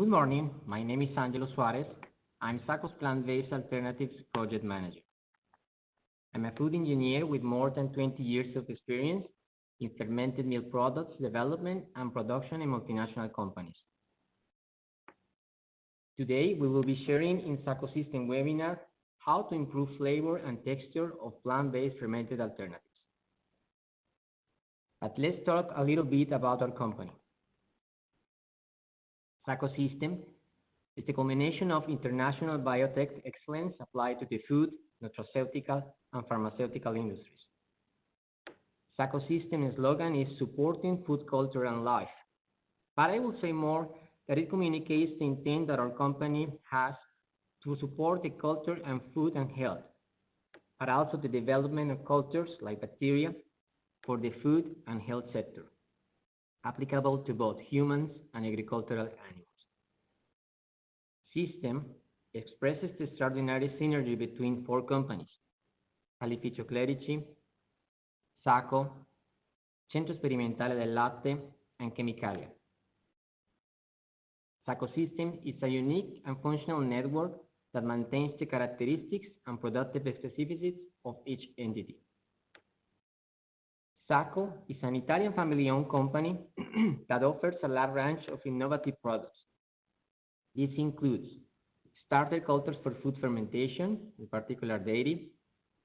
Good morning. My name is Angelo Suarez. I'm SACO's Plant-Based Alternatives Project Manager. I'm a food engineer with more than 20 years of experience in fermented milk products development and production in multinational companies. Today, we will be sharing in SACO System webinar how to improve flavor and texture of plant-based fermented alternatives. But let's talk a little bit about our company. SACO System is a combination of international biotech excellence applied to the food, nutraceutical, and pharmaceutical industries. SACO System's slogan is supporting food culture and life, but I will say more that it communicates the intent that our company has to support the culture and food and health, but also the development of cultures like bacteria for the food and health sector, applicable to both humans and agricultural animals. System expresses the extraordinary synergy between four companies: Calificio Clerici, SACO, Centro Sperimentale del Latte, and Chemicalia. SACO System is a unique and functional network that maintains the characteristics and productive specificities of each entity. SACO is an Italian family-owned company that offers a large range of innovative products. This includes starter cultures for food fermentation, in particular dairy,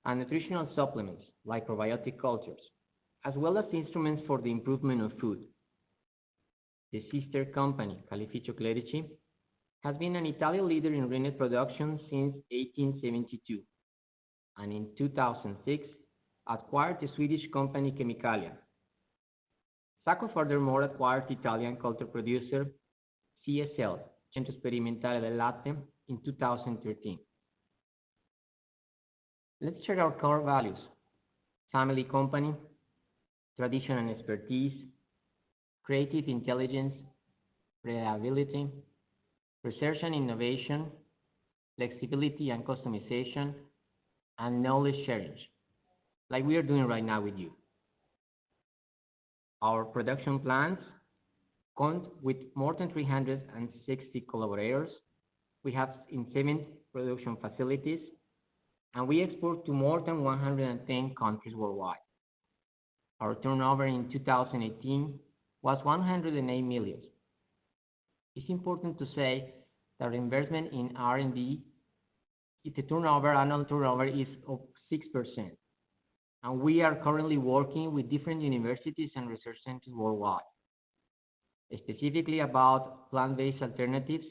and nutritional supplements like probiotic cultures, as well as instruments for the improvement of food. The sister company, Calificio Clerici, has been an Italian leader in rennet production since 1872, and in 2006 acquired the Swedish company Chemicalia. SACO furthermore acquired Italian culture producer CSL, Centro Sperimentale del Latte, in 2013. Let's share our core values: family company, tradition and expertise, creative intelligence, reliability, research and innovation, flexibility and customization, and knowledge sharing, like we are doing right now with you. Our production plants count with more than 360 collaborators. We have in 7 production facilities, and we export to more than 110 countries worldwide. Our turnover in 2018 was 108 million. It's important to say that investment in R&D, annual turnover is of 6%. And we are currently working with different universities and research centers worldwide. Specifically about plant-based alternatives,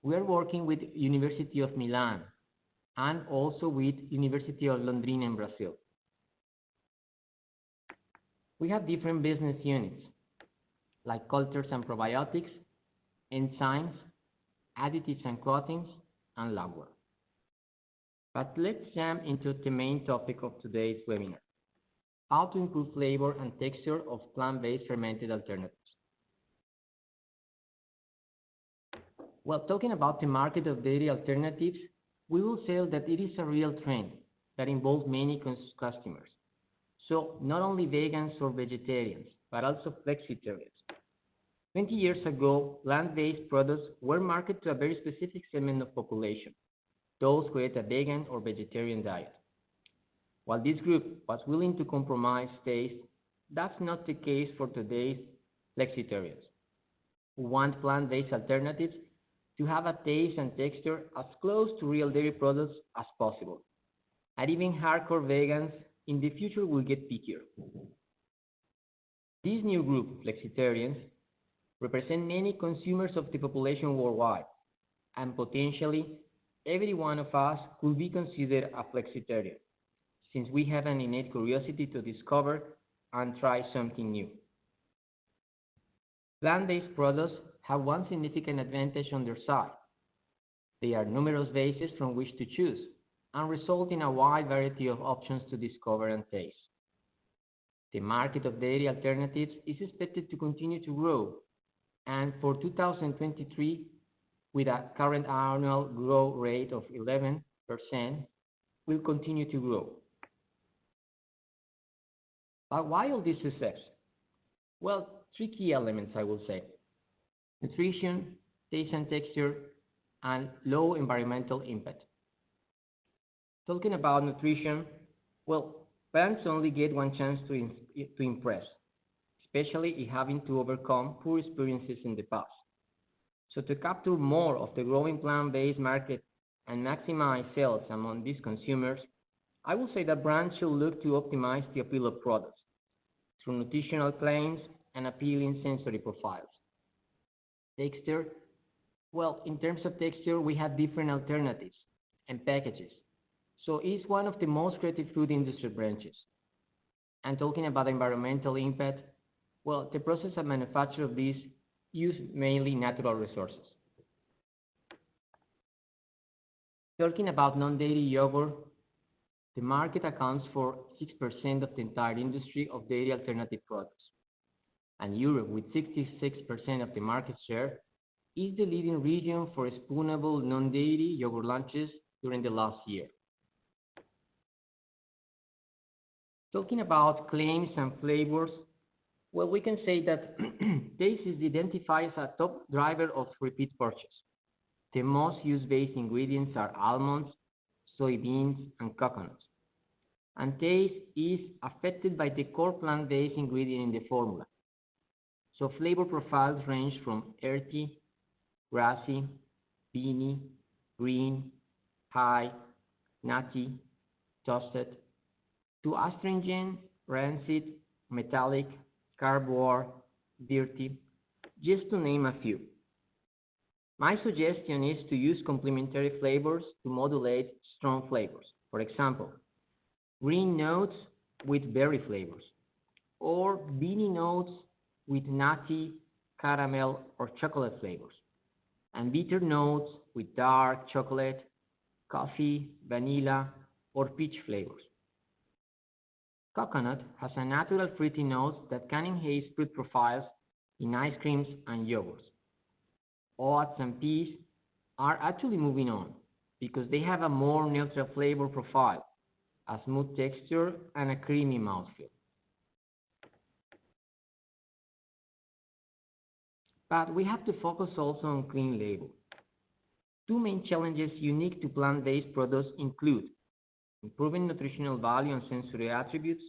we are working with University of Milan and also with University of Londrina in Brazil. We have different business units like cultures and probiotics, enzymes, additives and coatings, and labware. But let's jump into the main topic of today's webinar: how to improve flavor and texture of plant-based fermented alternatives. Well, talking about the market of dairy alternatives, we will say that it is a real trend that involves many customers. So not only vegans or vegetarians, but also flexitarians. 20 years ago, plant-based products were marketed to a very specific segment of population, those who ate a vegan or vegetarian diet. While this group was willing to compromise taste, that's not the case for today's flexitarians, who want plant-based alternatives to have a taste and texture as close to real dairy products as possible. And even hardcore vegans in the future will get pickier. This new group, flexitarians, represent many consumers of the population worldwide, and potentially every one of us could be considered a flexitarian, since we have an innate curiosity to discover and try something new. Plant-based products have one significant advantage on their side. There are numerous bases from which to choose and result in a wide variety of options to discover and taste. The market of dairy alternatives is expected to continue to grow, and for 2023, with a current annual growth rate of 11%, will continue to grow. But why all this success? Well, 3 key elements, I will say: nutrition, taste and texture, and low environmental impact. Talking about nutrition, well, parents only get one chance to impress, especially if having to overcome poor experiences in the past. So to capture more of the growing plant-based market and maximize sales among these consumers, I will say that brands should look to optimize the appeal of products through nutritional claims and appealing sensory profiles. Texture, well, in terms of texture, we have different alternatives and packages. So it's one of the most creative food industry branches. And talking about environmental impact, well, the process of manufacture of these use mainly natural resources. Talking about non-dairy yogurt, the market accounts for 6% of the entire industry of dairy alternative products. And Europe, with 66% of the market share, is the leading region for spoonable non-dairy yogurt launches during the last year. Talking about claims and flavors, well, we can say that taste is identified as a top driver of repeat purchase. The most used base ingredients are almonds, soybeans, and coconuts. And taste is affected by the core plant-based ingredient in the formula. So flavor profiles range from earthy, grassy, beany, green, high, nutty, toasted, to astringent, rancid, metallic, cardboard, dirty, just to name a few. My suggestion is to use complementary flavors to modulate strong flavors. For example, green notes with berry flavors, or beany notes with nutty, caramel, or chocolate flavors, and bitter notes with dark chocolate, coffee, vanilla, or peach flavors. Coconut has a natural fruity note that can enhance fruit profiles in ice creams and yogurts. Oats and peas are actually moving on because they have a more neutral flavor profile, a smooth texture, and a creamy mouthfeel. But we have to focus also on clean label. Two main challenges unique to plant-based products include improving nutritional value and sensory attributes.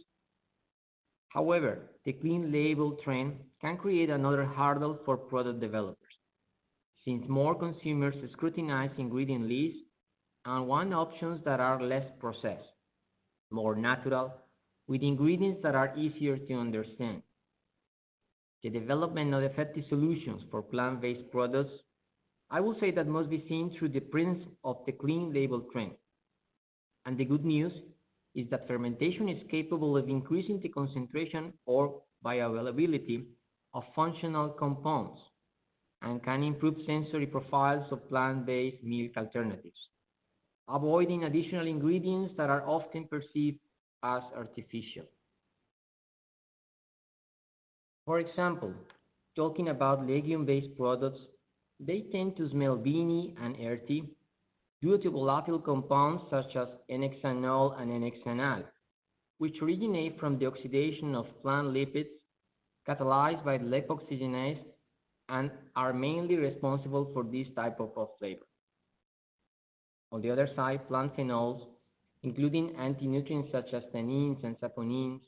However, the clean label trend can create another hurdle for product developers, since more consumers scrutinize ingredient lists and want options that are less processed, more natural, with ingredients that are easier to understand. The development of effective solutions for plant-based products, I will say that must be seen through the prism of the clean label trend. And the good news is that fermentation is capable of increasing the concentration or bioavailability of functional compounds and can improve sensory profiles of plant-based milk alternatives, avoiding additional ingredients that are often perceived as artificial. For example, talking about legume-based products, they tend to smell beany and earthy due to volatile compounds such as N-hexanol and N-hexanal, which originate from the oxidation of plant lipids catalyzed by lipoxygenase and are mainly responsible for this type of flavor. On the other side, plant phenols, including anti-nutrients such as tannins and saponins,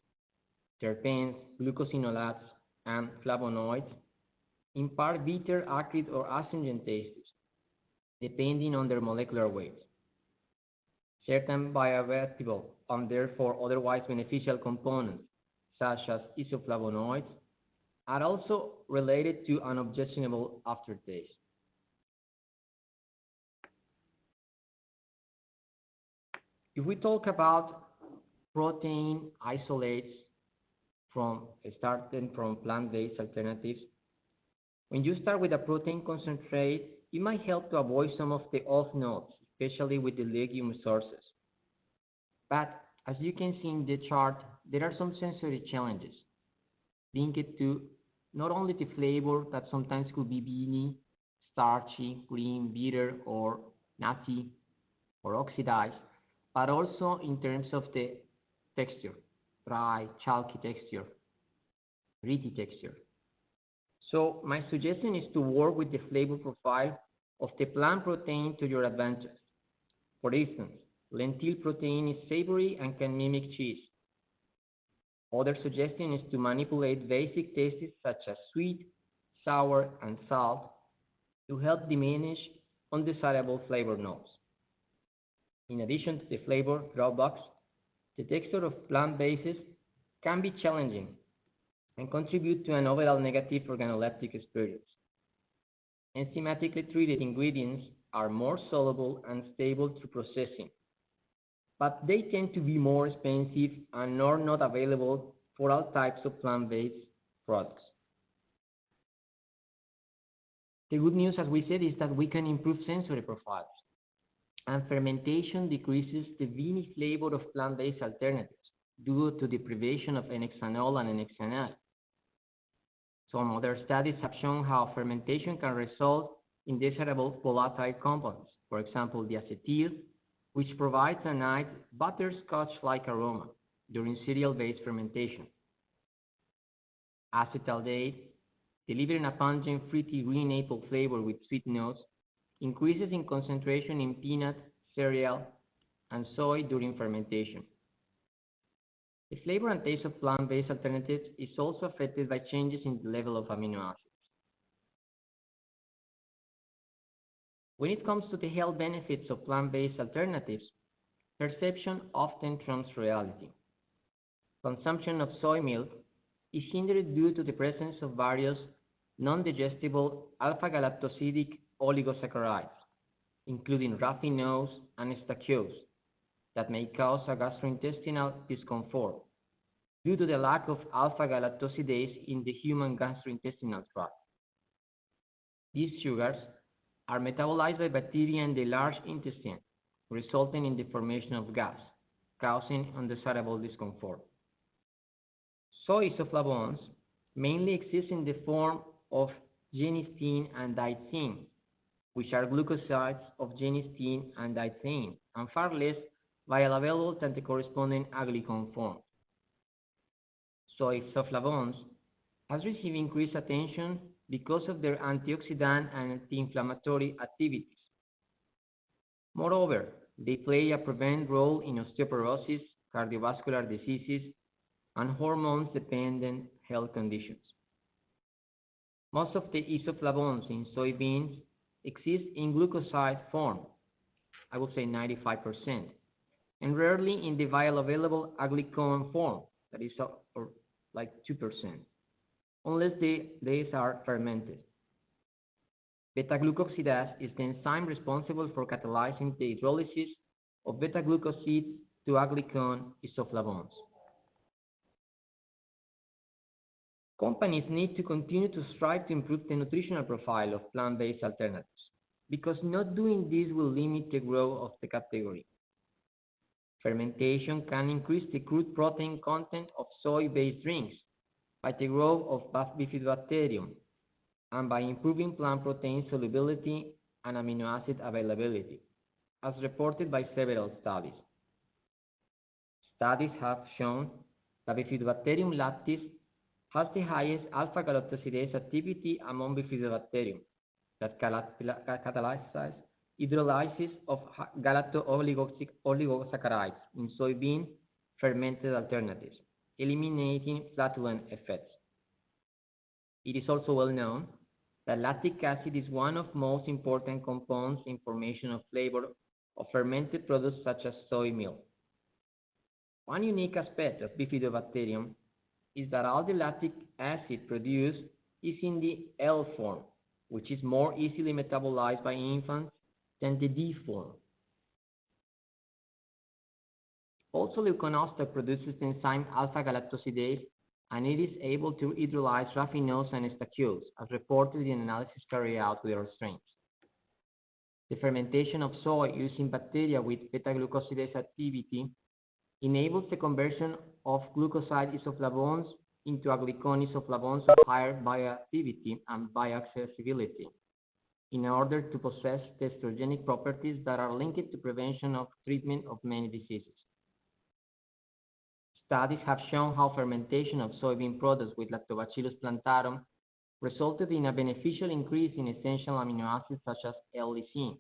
terpenes, glucosinolates, and flavonoids, impart bitter, acrid, or astringent tastes, depending on their molecular weights. Certain bioavailable and therefore otherwise beneficial components, such as isoflavonoids, are also related to an objectionable aftertaste. If we talk about protein isolates starting from plant-based alternatives, when you start with a protein concentrate, it might help to avoid some of the off notes, especially with the legume sources. But as you can see in the chart, there are some sensory challenges linked to not only the flavor that sometimes could be beany, starchy, green, bitter, or nutty, or oxidized, but also in terms of the texture, dry, chalky texture, gritty texture. So my suggestion is to work with the flavor profile of the plant protein to your advantage. For instance, lentil protein is savory and can mimic cheese. Other suggestion is to manipulate basic tastes such as sweet, sour, and salt to help diminish undesirable flavor notes. In addition to the flavor drawbacks, the texture of plant bases can be challenging and contribute to an overall negative organoleptic experience. Enzymatically treated ingredients are more soluble and stable through processing, but they tend to be more expensive and are not available for all types of plant-based products. The good news, as we said, is that we can improve sensory profiles, and fermentation decreases the vinny flavor of plant-based alternatives due to deprivation of N-hexanol and N-hexanide. Some other studies have shown how fermentation can result in desirable volatile compounds, for example, the acetyl, which provides a nice butterscotch-like aroma during cereal-based fermentation. Acetaldehyde, delivering a pungent, fruity green apple flavor with sweet notes, increases in concentration in peanut, cereal, and soy during fermentation. The flavor and taste of plant-based alternatives is also affected by changes in the level of amino acids. When it comes to the health benefits of plant-based alternatives, perception often trumps reality. Consumption of soy milk is hindered due to the presence of various non-digestible alpha-galactosidic oligosaccharides, including raffinose and stachyose, that may cause a gastrointestinal discomfort due to the lack of alpha-galactosidase in the human gastrointestinal tract. These sugars are metabolized by bacteria in the large intestine, resulting in the formation of gas, causing undesirable discomfort. Soy isoflavones mainly exist in the form of genistein and daithine, which are glucosides of genistein and daithine, and far less bioavailable than the corresponding aglycone form. Soy isoflavones has received increased attention because of their antioxidant and anti-inflammatory activities. Moreover, they play a preventive role in osteoporosis, cardiovascular diseases, and hormones-dependent health conditions. Most of the isoflavones in soybeans exist in glucoside form, I would say 95%, and rarely in the bioavailable aglycone form, that is or like 2%, unless these are fermented. Beta-glucosidase is the enzyme responsible for catalyzing the hydrolysis of beta-glucosides to aglycone isoflavones. Companies need to continue to strive to improve the nutritional profile of plant-based alternatives, because not doing this will limit the growth of the category. Fermentation can increase the crude protein content of soy-based drinks by the growth of bifidobacterium and by improving plant protein solubility and amino acid availability, as reported by several studies. Studies have shown that Bifidobacterium lactis has the highest alpha-galactosidase activity among Bifidobacterium that catalyzes hydrolysis of galacto-oligosaccharides in soybean fermented alternatives, eliminating flatulent effects. It is also well known that lactic acid is one of the most important components in formation of flavor of fermented products such as soy milk. One unique aspect of Bifidobacterium is that all the lactic acid produced is in the L form, which is more easily metabolized by infants than the D form. Also, leuconostoc produces the enzyme alpha-galactosidase, and it is able to hydrolyze raffinose and stachyose, as reported in analysis carried out with our strains. The fermentation of soy using bacteria with beta-glucosidase activity enables the conversion of glucoside isoflavones into aglycone isoflavones of higher bioactivity and bioaccessibility in order to possess the estrogenic properties that are linked to prevention of treatment of many diseases. Studies have shown how fermentation of soybean products with Lactobacillus plantarum resulted in a beneficial increase in essential amino acids such as L-lysine.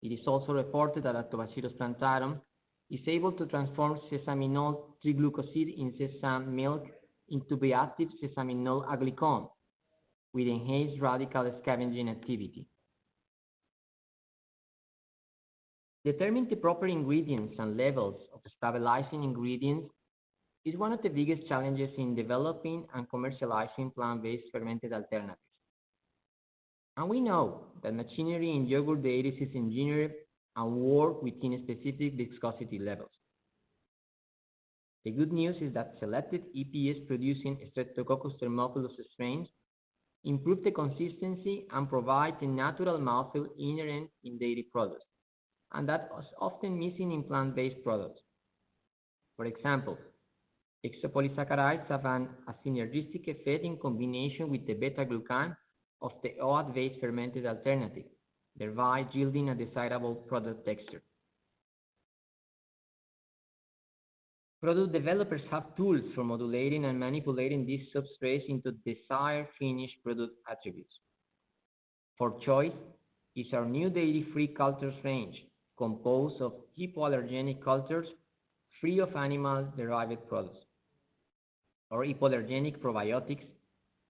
It is also reported that Lactobacillus plantarum is able to transform sesaminol triglucoside in sesame milk into bioactive sesaminol aglycone with enhanced radical scavenging activity. Determining the proper ingredients and levels of stabilizing ingredients is one of the biggest challenges in developing and commercializing plant-based fermented alternatives. And we know that machinery in yogurt dairies is engineered and work within specific viscosity levels. The good news is that selected EPS-producing Streptococcus thermophilus strains improve the consistency and provide the natural mouthfeel inherent in dairy products, and that is often missing in plant-based products. For example, exopolysaccharides have a synergistic effect in combination with the beta-glucan of the oat-based fermented alternative, thereby yielding a desirable product texture. Product developers have tools for modulating and manipulating these substrates into desired finished product attributes. For choice is our new dairy-free cultures range, composed of hypoallergenic cultures free of animal-derived products. Our hypoallergenic probiotics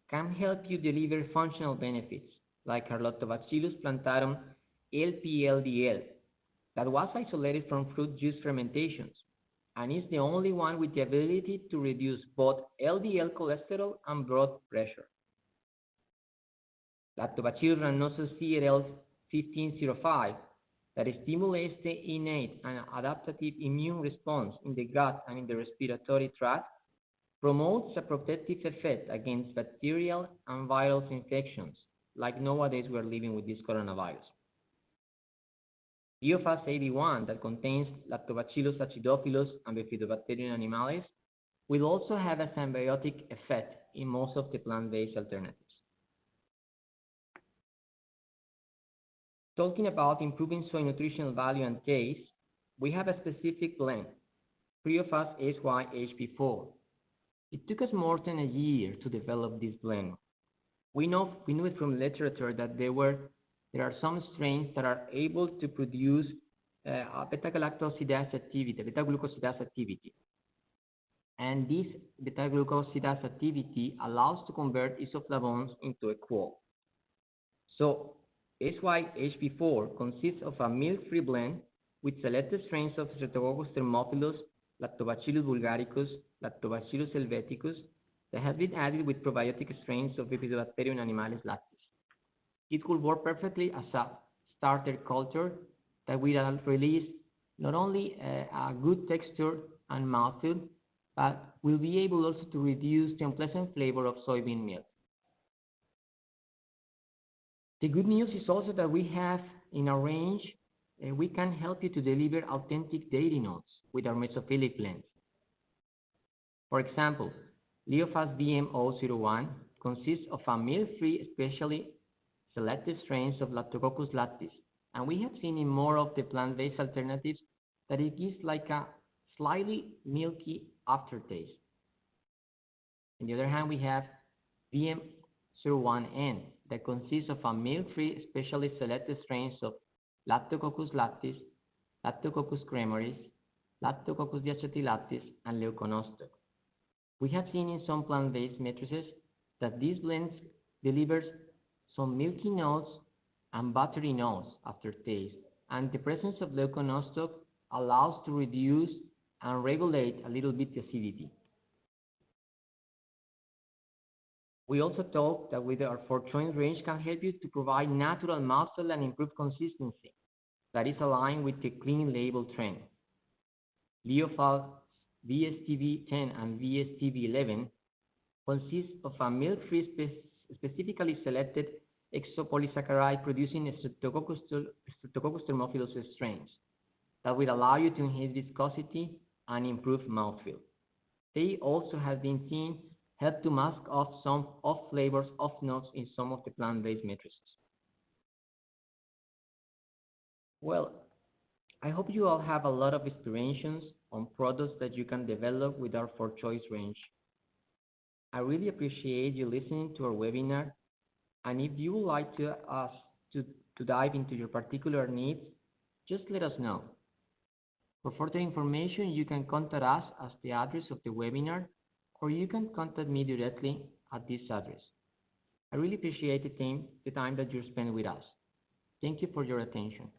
can help you deliver functional benefits, like our Lactobacillus plantarum LPLDL, that was isolated from fruit juice fermentations, and is the only one with the ability to reduce both LDL cholesterol and blood pressure. Lactobacillus rhamnosus CRL 1505, that stimulates the innate and adaptive immune response in the gut and in the respiratory tract, promotes a protective effect against bacterial and viral infections, like nowadays we're living with this coronavirus. Biofast 81, that contains Lactobacillus acidophilus and Bifidobacterium animalis, will also have a symbiotic effect in most of the plant-based alternatives. Talking about improving soy nutritional value and taste, we have a specific blend, Biofast SYHP4. It took us more than a year to develop this blend. We knew it from literature that there are some strains that are able to produce beta-galactosidase activity. And this beta-glucosidase activity allows to convert isoflavones into a quol. So SYHP4 consists of a milk-free blend with selected strains of Streptococcus thermophilus, Lactobacillus bulgaricus, Lactobacillus helveticus that have been added with probiotic strains of Bifidobacterium animalis lactis. It will work perfectly as a starter culture that will release not only a good texture and mouthfeel, but will be able also to reduce the unpleasant flavor of soybean milk. The good news is also that we have in our range, we can help you to deliver authentic dairy notes with our Mesophilic blends. For example, Leofast BM001 consists of a milk-free, specially selected strains of Lactococcus lactis, and we have seen in more of the plant-based alternatives that it gives like a slightly milky aftertaste. On the other hand, we have BM01N that consists of a milk-free, specially selected strains of Lactococcus lactis, Lactococcus cremoris, Lactococcus diacetylatis, and Leuconostoc. We have seen in some plant-based matrices that these blends delivers some milky notes and buttery notes after taste, and the presence of Leuconostoc allows to reduce and regulate a little bit the acidity. We also talked that with our 4-choice range can help you to provide natural mouthfeel and improve consistency that is aligned with the clean label trend. Leofast VSTB10 and VSTB11 consist of a milk-free specifically selected exopolysaccharide producing Streptococcus thermophilus strains that will allow you to enhance viscosity and improve mouthfeel. They also have been seen help to mask off some off flavors, off notes in some of the plant-based matrices. Well, I hope you all have a lot of inspirations on products that you can develop with our 4-choice range. I really appreciate you listening to our webinar, and if you would like us to, to dive into your particular needs, just let us know. For further information, you can contact us at the address of the webinar, or you can contact me directly at this address. I really appreciate the time that you spend with us. Thank you for your attention.